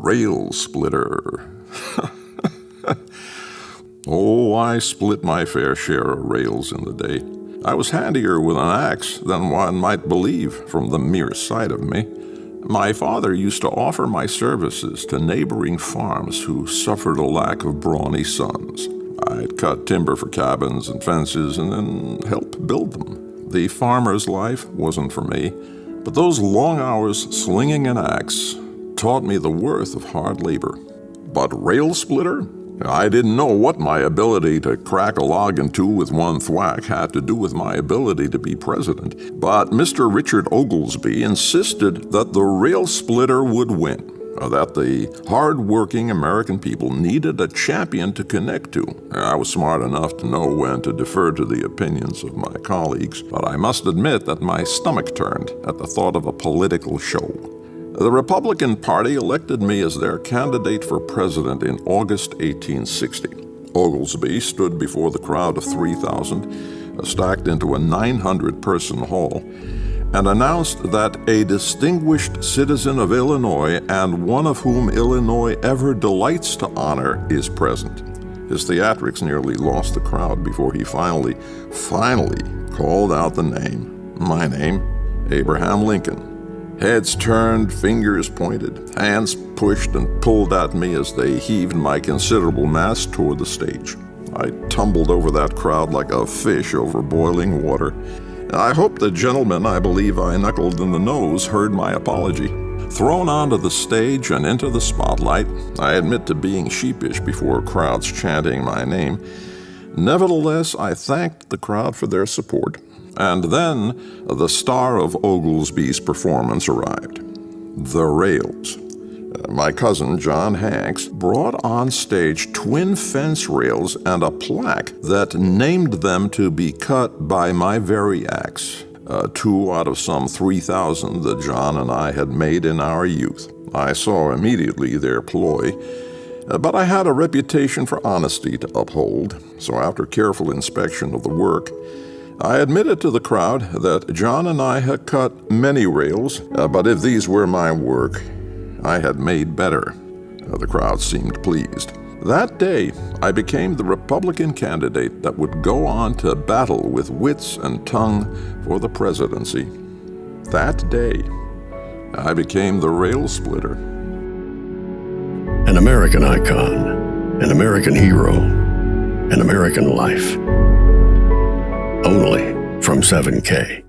rail splitter. Oh, I split my fair share of rails in the day. I was handier with an axe than one might believe from the mere sight of me. My father used to offer my services to neighboring farms who suffered a lack of brawny sons. I'd cut timber for cabins and fences and then help build them. The farmer's life wasn't for me, but those long hours slinging an axe taught me the worth of hard labor. But rail splitter? I didn't know what my ability to crack a log in two with one thwack had to do with my ability to be president. But Mr. Richard Oglesby insisted that the rail splitter would win, that the hard-working American people needed a champion to connect to. I was smart enough to know when to defer to the opinions of my colleagues, but I must admit that my stomach turned at the thought of a political show. The Republican Party elected me as their candidate for president in August 1860. Oglesby stood before the crowd of 3,000, stacked into a 900-person hall, and announced that a distinguished citizen of Illinois, and one of whom Illinois ever delights to honor, is present. His theatrics nearly lost the crowd before he finally called out the name, my name, Abraham Lincoln. Heads turned, fingers pointed, hands pushed and pulled at me as they heaved my considerable mass toward the stage. I tumbled over that crowd like a fish over boiling water. I hope the gentleman I believe I knuckled in the nose heard my apology. Thrown onto the stage and into the spotlight, I admit to being sheepish before crowds chanting my name. Nevertheless, I thanked the crowd for their support. And then the star of Oglesby's performance arrived. The rails. My cousin, John Hanks, brought on stage twin fence rails and a plaque that named them to be cut by my very axe, 2 out of some 3,000 that John and I had made in our youth. I saw immediately their ploy, but I had a reputation for honesty to uphold, so after careful inspection of the work, I admitted to the crowd that John and I had cut many rails, but if these were my work, I had made better. The crowd seemed pleased. That day, I became the Republican candidate that would go on to battle with wits and tongue for the presidency. That day, I became the rail splitter. An American icon, an American hero, an American life. Only from 7K.